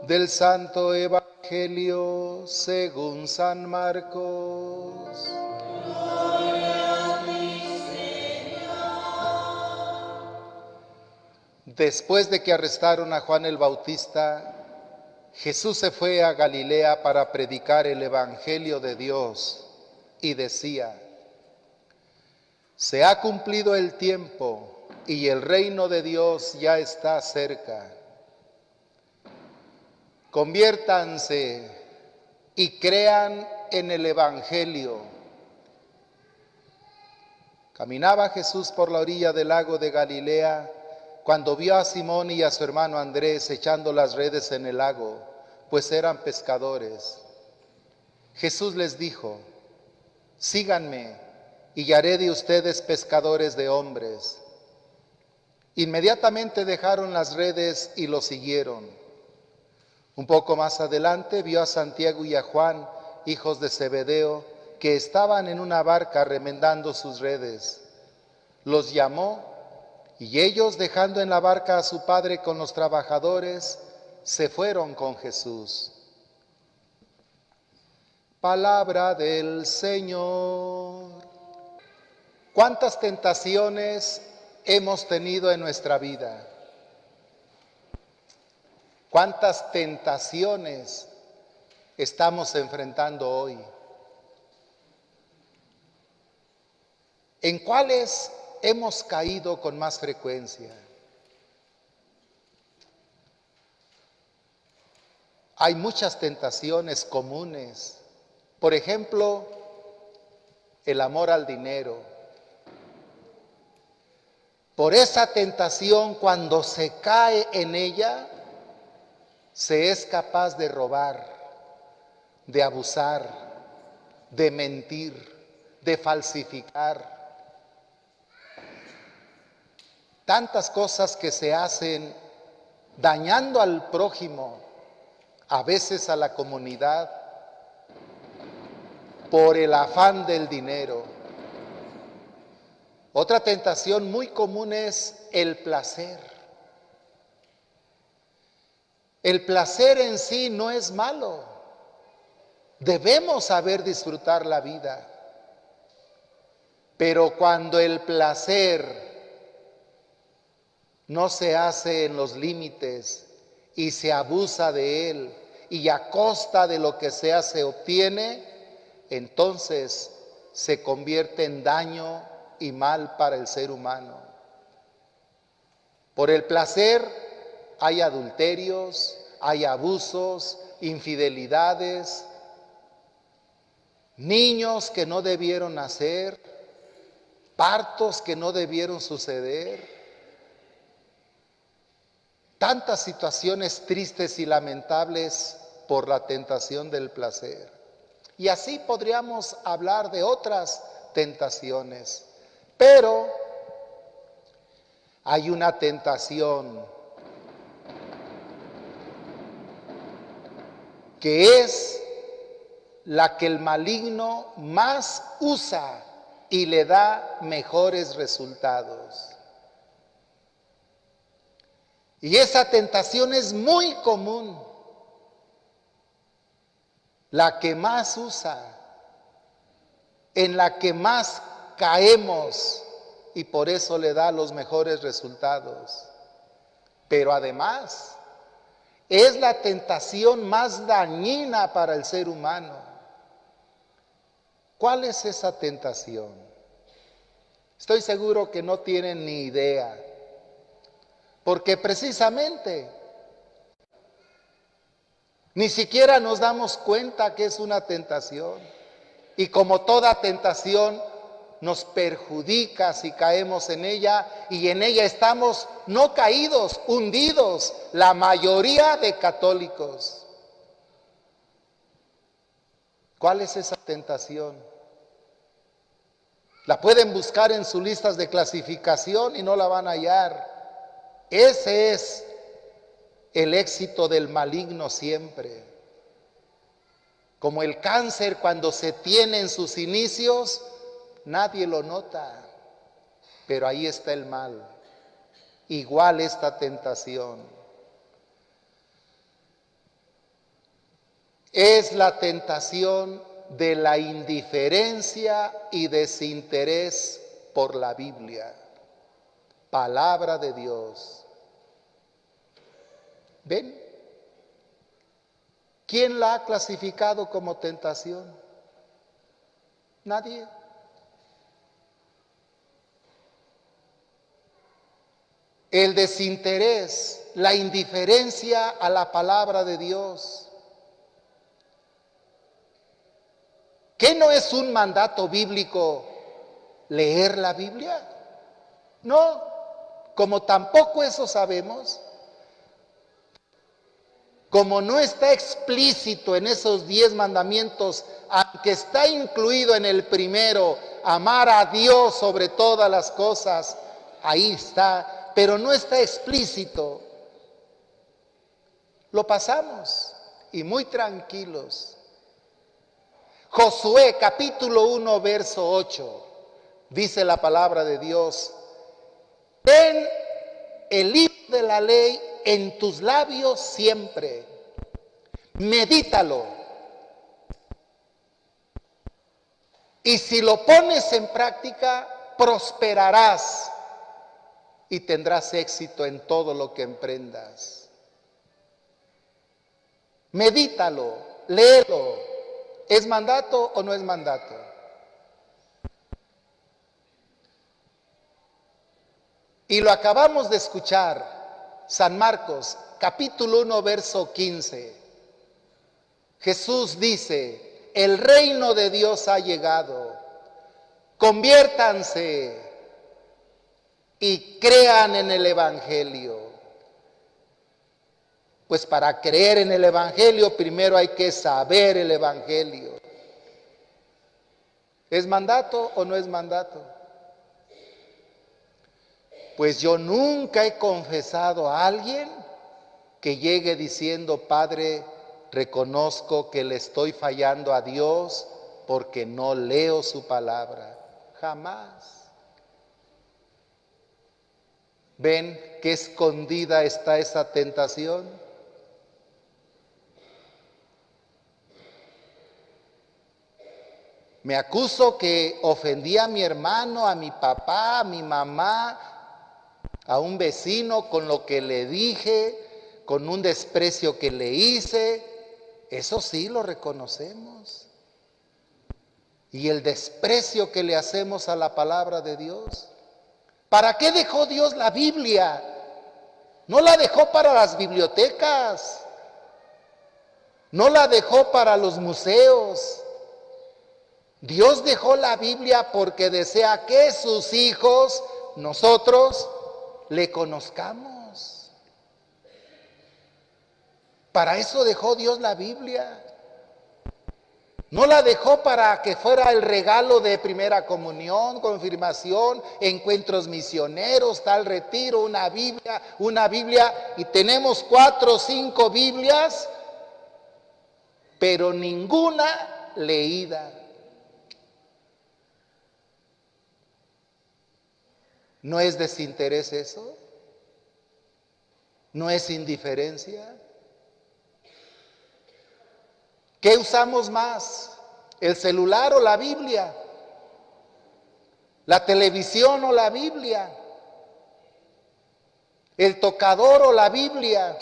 Del Santo Evangelio según San Marcos. Después de que arrestaron a Juan el Bautista, Jesús se fue a Galilea para predicar el Evangelio de Dios y decía: se ha cumplido el tiempo y el reino de Dios ya está cerca. Conviértanse y crean en el Evangelio. Caminaba Jesús por la orilla del lago de Galilea cuando vio a Simón y a su hermano Andrés echando las redes en el lago, pues eran pescadores. Jesús les dijo: síganme y haré de ustedes pescadores de hombres. Inmediatamente dejaron las redes y lo siguieron. Un poco más adelante vio a Santiago y a Juan, hijos de Zebedeo, que estaban en una barca remendando sus redes. Los llamó y ellos, dejando en la barca a su padre con los trabajadores, se fueron con Jesús. Palabra del Señor. ¿Cuántas tentaciones hemos tenido en nuestra vida? ¿Cuántas tentaciones estamos enfrentando hoy? ¿En cuáles hemos caído con más frecuencia? Hay muchas tentaciones comunes. Por ejemplo, el amor al dinero. Por esa tentación, cuando se cae en ella, se es capaz de robar, de abusar, de mentir, de falsificar. Tantas cosas que se hacen dañando al prójimo, a veces a la comunidad, por el afán del dinero. Otra tentación muy común es el placer. El placer en sí no es malo. Debemos saber disfrutar la vida. Pero cuando el placer no se hace en los límites y se abusa de él y a costa de lo que sea se obtiene, entonces se convierte en daño y mal para el ser humano. Por el placer hay adulterios, hay abusos, infidelidades, niños que no debieron nacer, partos que no debieron suceder, tantas situaciones tristes y lamentables por la tentación del placer. Y así podríamos hablar de otras tentaciones, pero hay una tentación que es la que el maligno más usa y le da mejores resultados. Y esa tentación es muy común, la que más usa, en la que más caemos y por eso le da los mejores resultados. Pero además, es la tentación más dañina para el ser humano. ¿Cuál es esa tentación? Estoy seguro que no tienen ni idea, porque precisamente ni siquiera nos damos cuenta que es una tentación. Y como toda tentación, nos perjudica si caemos en ella, y en ella estamos no caídos, hundidos, la mayoría de católicos. ¿Cuál es esa tentación? La pueden buscar en sus listas de clasificación y no la van a hallar. Ese es el éxito del maligno siempre. Como el cáncer, cuando se tiene en sus inicios, nadie lo nota, pero ahí está el mal. Igual esta tentación. Es la tentación de la indiferencia y desinterés por la Biblia, palabra de Dios. ¿Ven? ¿Quién la ha clasificado como tentación? Nadie. El desinterés, la indiferencia a la palabra de Dios. ¿Qué no es un mandato bíblico leer la Biblia? No, como tampoco eso sabemos, como no está explícito en esos 10 mandamientos, aunque está incluido en el primero, amar a Dios sobre todas las cosas, ahí está, pero no está explícito. Lo pasamos y muy tranquilos. Josué capítulo 1 verso 8, dice la palabra de Dios: ten el libro de la ley en tus labios siempre, medítalo, y si lo pones en práctica, prosperarás y tendrás éxito en todo lo que emprendas. Medítalo, léelo. ¿Es mandato o no es mandato? Y lo acabamos de escuchar, San Marcos, capítulo 1, verso 15. Jesús dice: el reino de Dios ha llegado, conviértanse y crean en el Evangelio. Pues para creer en el Evangelio, primero hay que saber el Evangelio. ¿Es mandato o no es mandato? Pues yo nunca he confesado a alguien que llegue diciendo: Padre, reconozco que le estoy fallando a Dios porque no leo su palabra. Jamás. ¿Ven qué escondida está esa tentación? Me acuso que ofendí a mi hermano, a mi papá, a mi mamá, a un vecino con lo que le dije, con un desprecio que le hice. Eso sí lo reconocemos. Y el desprecio que le hacemos a la palabra de Dios. ¿Para qué dejó Dios la Biblia? No la dejó para las bibliotecas. No la dejó para los museos. Dios dejó la Biblia porque desea que sus hijos, nosotros, le conozcamos. Para eso dejó Dios la Biblia. No la dejó para que fuera el regalo de primera comunión, confirmación, encuentros misioneros, tal retiro, una Biblia, y tenemos 4 o 5 Biblias, pero ninguna leída. ¿No es desinterés eso? ¿No es indiferencia? ¿Qué usamos más? ¿El celular o la Biblia? ¿La televisión o la Biblia? ¿El tocador o la Biblia?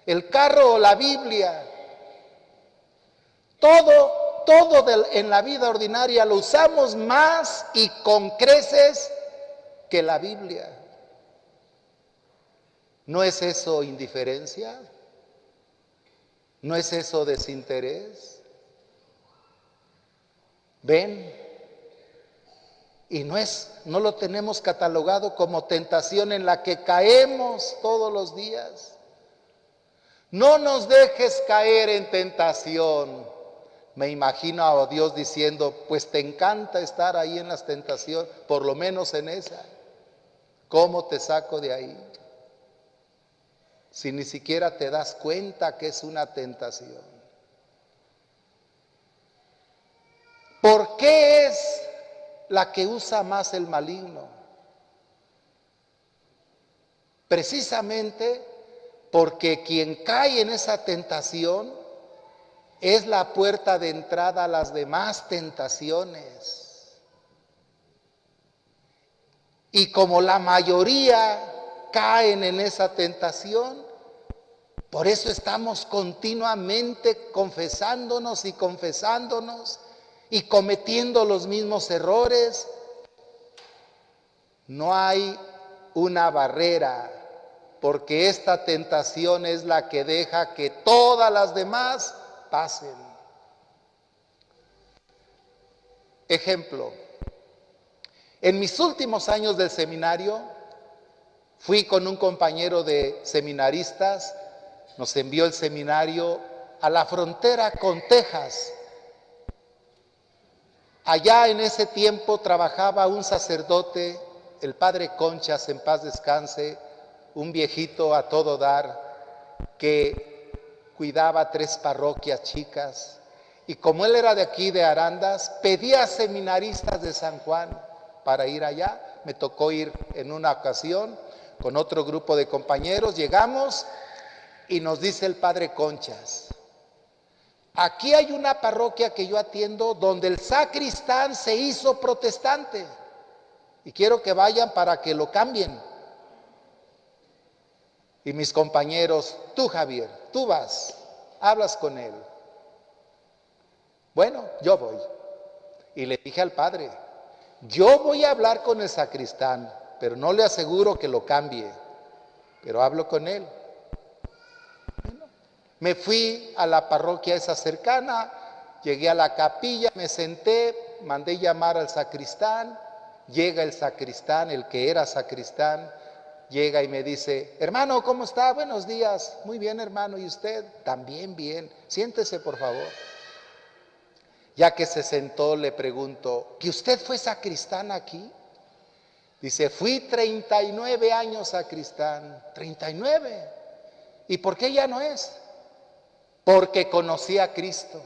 ¿El carro o la Biblia? Todo en la vida ordinaria lo usamos más y con creces que la Biblia. ¿No es eso indiferencia? ¿No es eso desinterés? ¿Ven? Y no lo tenemos catalogado como tentación en la que caemos todos los días. No nos dejes caer en tentación. Me imagino a Dios diciendo: pues te encanta estar ahí en las tentaciones, por lo menos en esa. ¿Cómo te saco de ahí? Si ni siquiera te das cuenta que es una tentación. ¿Por qué es la que usa más el maligno? Precisamente porque quien cae en esa tentación es la puerta de entrada a las demás tentaciones. Y como la mayoría caen en esa tentación, por eso estamos continuamente confesándonos y cometiendo los mismos errores. No hay una barrera, porque esta tentación es la que deja que todas las demás pasen. Ejemplo, en mis últimos años del seminario, fui con un compañero de seminaristas, nos envió el seminario a la frontera con Texas. Allá en ese tiempo trabajaba un sacerdote, el padre Conchas, en paz descanse, un viejito a todo dar, que cuidaba 3 parroquias chicas. Y como él era de aquí, de Arandas, pedía a seminaristas de San Juan para ir allá. Me tocó ir en una ocasión con otro grupo de compañeros. Llegamos y nos dice el padre Conchas: aquí hay una parroquia que yo atiendo donde el sacristán se hizo protestante y quiero que vayan para que lo cambien. Y mis compañeros: tú, Javier, tú vas, hablas con él. Bueno, yo voy. Y le dije al padre: yo voy a hablar con el sacristán, pero no le aseguro que lo cambie, pero hablo con él. Bueno, me fui a la parroquia esa cercana, llegué a la capilla, me senté, mandé llamar al sacristán. Llega el sacristán, el que era sacristán, llega y me dice: hermano, ¿cómo está? Buenos días. Muy bien, hermano. ¿Y usted? También bien. Siéntese, por favor. Ya que se sentó, le pregunto: ¿que usted fue sacristán aquí? Dice: fui 39 años sacristán. 39. ¿Y por qué ya no es? Porque conocí a Cristo.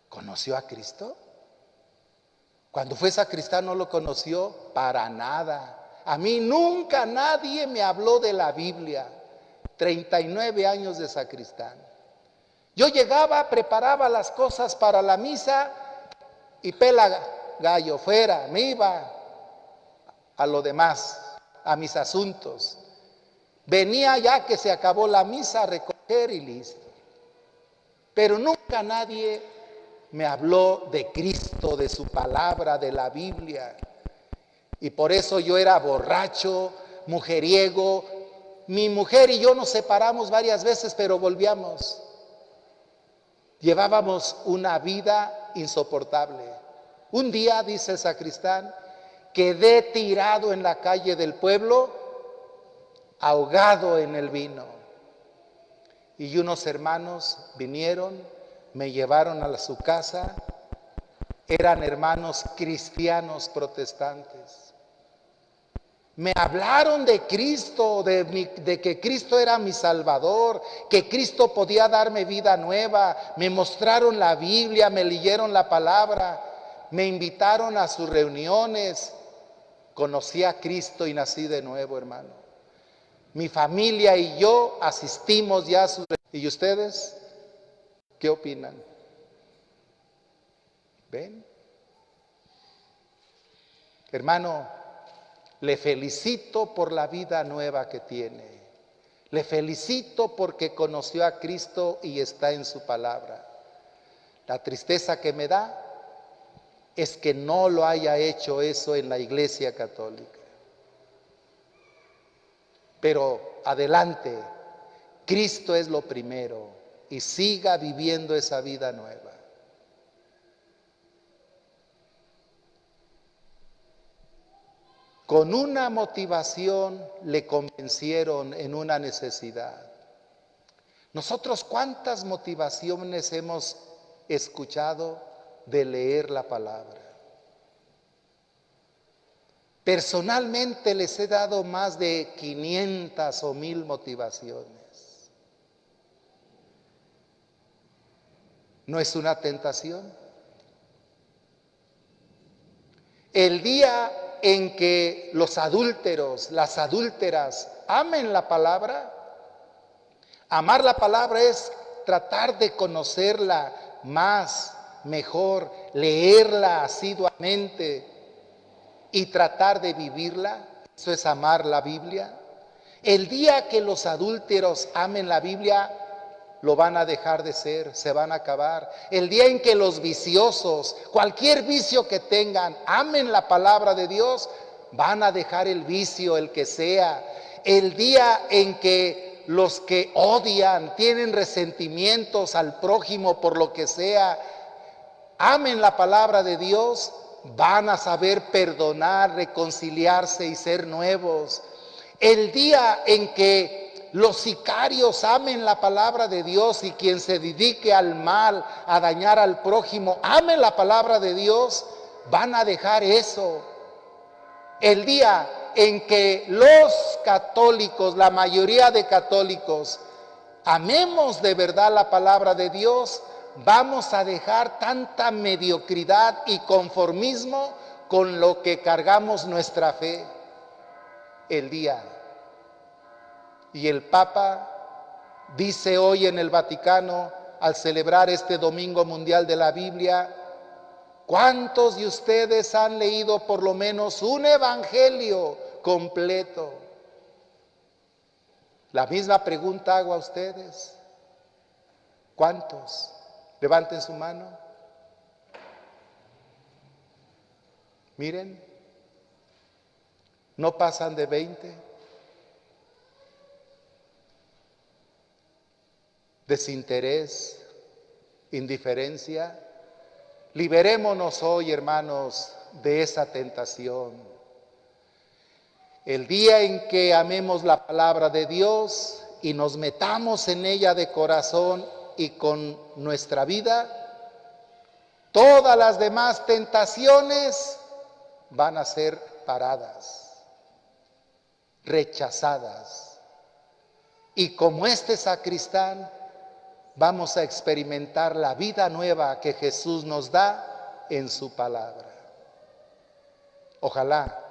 ¿Conoció a Cristo? Cuando fue sacristán no lo conoció para nada. A mí nunca nadie me habló de la Biblia. 39 años de sacristán. Yo llegaba, preparaba las cosas para la misa y pela gallo, fuera, me iba a lo demás, a mis asuntos. Venía ya que se acabó la misa a recoger y listo. Pero nunca nadie me habló de Cristo, de su palabra, de la Biblia. Y por eso yo era borracho, mujeriego. Mi mujer y yo nos separamos varias veces, pero volvíamos. Llevábamos una vida insoportable. Un día, dice el sacristán, quedé tirado en la calle del pueblo, ahogado en el vino. Y unos hermanos vinieron, me llevaron a su casa. Eran hermanos cristianos protestantes. Me hablaron de Cristo, de que Cristo era mi Salvador, que Cristo podía darme vida nueva. Me mostraron la Biblia, me leyeron la palabra, me invitaron a sus reuniones. Conocí a Cristo y nací de nuevo, hermano. Mi familia y yo asistimos ya a sus reuniones. ¿Y ustedes qué opinan? ¿Ven? Hermano, le felicito por la vida nueva que tiene. Le felicito porque conoció a Cristo y está en su palabra. La tristeza que me da es que no lo haya hecho eso en la Iglesia Católica. Pero adelante, Cristo es lo primero y siga viviendo esa vida nueva. Con una motivación le convencieron en una necesidad. Nosotros, ¿cuántas motivaciones hemos escuchado de leer la palabra? Personalmente les he dado más de 500 o 1000 motivaciones. ¿No es una tentación? El día en que los adúlteros, las adúlteras, amen la palabra. Amar la palabra es tratar de conocerla más, mejor, leerla asiduamente y tratar de vivirla. Eso es amar la Biblia. El día que los adúlteros amen la Biblia, lo van a dejar de ser, se van a acabar. El día en que los viciosos, cualquier vicio que tengan, amen la palabra de Dios, van a dejar el vicio, el que sea. El día en que los que odian, tienen resentimientos al prójimo por lo que sea, amen la palabra de Dios, van a saber perdonar, reconciliarse y ser nuevos. El día en que los sicarios amen la palabra de Dios y quien se dedique al mal, a dañar al prójimo, amen la palabra de Dios, van a dejar eso. El día en que los católicos, la mayoría de católicos, amemos de verdad la palabra de Dios, vamos a dejar tanta mediocridad y conformismo con lo que cargamos nuestra fe. El día. Y el Papa dice hoy en el Vaticano, al celebrar este Domingo Mundial de la Biblia, ¿cuántos de ustedes han leído por lo menos un evangelio completo? La misma pregunta hago a ustedes. ¿Cuántos? Levanten su mano. Miren, no pasan de 20. Desinterés, indiferencia. Liberémonos hoy, hermanos, de esa tentación. El día en que amemos la palabra de Dios y nos metamos en ella de corazón y con nuestra vida, todas las demás tentaciones van a ser paradas, rechazadas. Y como este sacristán, vamos a experimentar la vida nueva que Jesús nos da en su palabra. Ojalá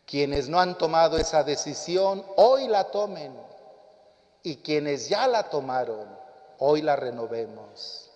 quienes no han tomado esa decisión hoy la tomen y quienes ya la tomaron hoy la renovemos.